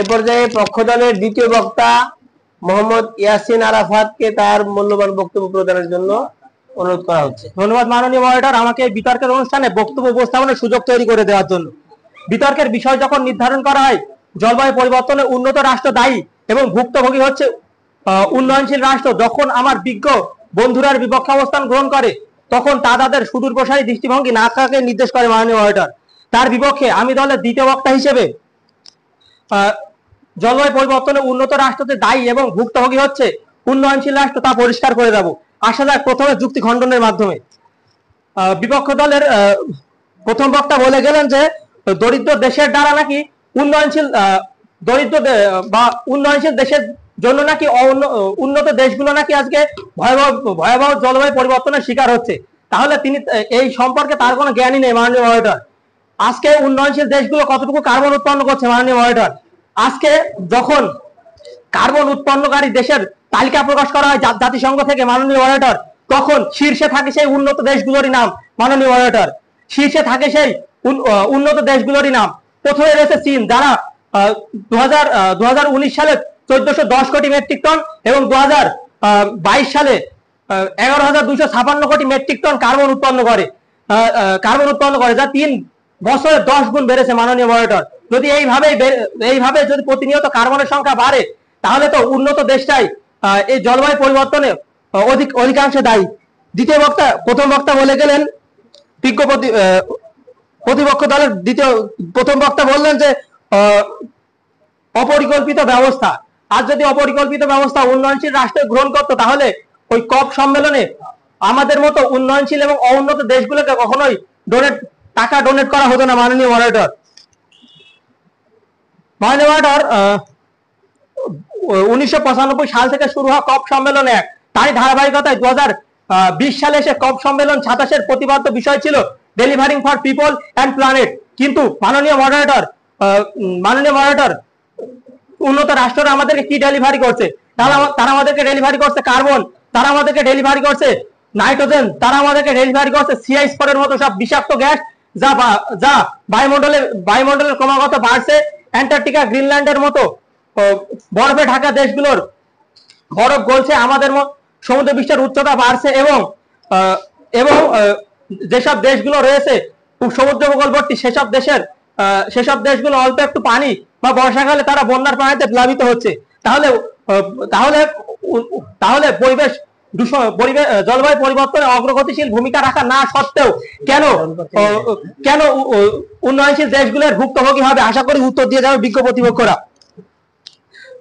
এ পর্যায়ে পক্ষ দলের দ্বিতীয় বক্তা মোহাম্মদ ইয়াসিন আরাফাতকে তার মূল্যবান বক্তব্য প্রদানের জন্য অনুরোধ করা হচ্ছে। ধন্যবাদ মাননীয় মডারেটর, আমাকে বিতর্কের অনুষ্ঠানে বক্তব্য উপস্থাপনের সুযোগ তৈরি করে দেওয়ার জন্য। বিতর্কের বিষয় যখন নির্ধারণ করা হয় জলবায়ু পরিবর্তনে উন্নত রাষ্ট্র দায়ী এবং ভুক্তভোগী হচ্ছে উন্নয়নশীল রাষ্ট্র, যখন আমার বিজ্ঞ বন্ধুরার বিপক্ষে অবস্থান গ্রহণ করে তখন তা তাদের সুদূর প্রসারী দৃষ্টিভঙ্গি না থাকাকে নির্দেশ করে মাননীয় মডারেটর। তার বিপক্ষে আমি দলের দ্বিতীয় বক্তা হিসেবে জলবায়ু পরিবর্তনে উন্নত রাষ্ট্রতে দায়ী এবং ভুক্তভোগী হচ্ছে উন্নয়নশীল রাষ্ট্র তা পরিষ্কার করে দেব। আসা যাক প্রথমে যুক্তি খণ্ডনের মাধ্যমে। বিপক্ষ দলের প্রথম বক্তা বলে গেলেন যে দরিদ্র দেশের দ্বারা নাকি উন্নয়নশীল উন্নয়নশীল দেশের জন্য নাকি উন্নত দেশগুলো নাকি আজকে ভয়াবহ জলবায়ু পরিবর্তনের শিকার হচ্ছে। তাহলে তিনি এই সম্পর্কে তার কোনো জ্ঞানই নেই মাননীয় মডারেটর। আজকে উন্নয়নশীল দেশগুলো কতটুকু কার্বন উৎপন্ন করছে মাননীয় মডারেটর? আজকে যখন কার্বন উৎপন্নকারী দেশের তালিকা প্রকাশ করা হয় জাতিসংঘ থেকে মাননীয় মডারেটর, তখন শীর্ষে থাকে সেই উন্নত দেশগুলোরই নাম মাননীয় মডারেটর। শীর্ষে থাকে সেই উন্নত দেশগুলোরই নাম। প্রথমে রয়েছে চীন, যারা 2019 সালে 1410 কোটি মেট্রিক টন এবং 2022 সালে 11,256 কোটি মেট্রিক টন কার্বন উৎপন্ন করে, যা 3 বছরে 10 গুণ বেড়েছে মাননীয় মডারেটর। যদি এইভাবে যদি প্রতিনিয়ত কার্বনের সংখ্যা বাড়ে তাহলে তো উন্নত দেশটাই এই জলবায়ু পরিবর্তনে অধিকাংশ দায়ী। প্রথম বক্তা বলে গেলেন প্রতিপক্ষ দলের প্রথম বক্তা বললেন যে অপরিকল্পিত ব্যবস্থা। আর যদি অপরিকল্পিত ব্যবস্থা উন্নয়নশীল রাষ্ট্র গ্রহণ করতো তাহলে ওই কপ সম্মেলনে আমাদের মতো উন্নয়নশীল এবং অউন্নত দেশগুলোকে কখনোই টাকা ডোনেট করা হতো না মাননীয় মডারেটর। 1995 সাল থেকে শুরু হওয়া কপ সম্মেলন এক, তাই ধারাবাহিকতায় 2020 সালে এসে কপ সম্মেলন 27 প্রতিপাদ্য বিষয় ছিল delivering for people and planet. কিন্তু মাননীয় মডারেটর উন্নত রাষ্ট্ররা আমাদেরকে কি ডেলিভারি করছে? তারা আমাদেরকে ডেলিভারি করছে কার্বন, তারা আমাদেরকে ডেলিভারি করছে নাইট্রোজেন, তারা আমাদেরকে ডেলিভারি করছে CH4 এর মতো সব বিষাক্ত গ্যাস, যা বায়ুমণ্ডলের ক্রমাগত বাড়ছে। অ্যান্টার্কটিকা, গ্রিনল্যান্ডের মতো বরফে ঢাকা দেশগুলোর বরফ গলছে, আমাদের সমুদ্র পৃষ্ঠের উচ্চতা বাড়ছে এবং যেসব দেশগুলো রয়েছে সমুদ্র উপকূলবর্তী সেসব দেশগুলো অল্প একটু পানি বা বর্ষাকালে তারা বন্যার পানিতে প্লাবিত হচ্ছে। তাহলে জলবায়ু পরিবর্তনে অগ্রগতিশীল ভূমিকা রাখা না সত্ত্বেও কেন উন্নয়নশীল দেশগুলোর ভুক্তভোগী হবে? আশা করি উত্তর দিয়ে যাবে বিজ্ঞ প্রতিপক্ষরা।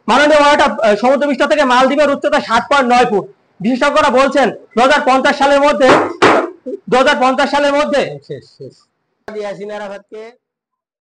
মাননীয় মডারেটর, সমুদ্রপৃষ্ঠ থেকে মালদ্বীপের উচ্চতা 7.9 ফুট। বিশেষজ্ঞরা বলছেন 2050 সালের মধ্যে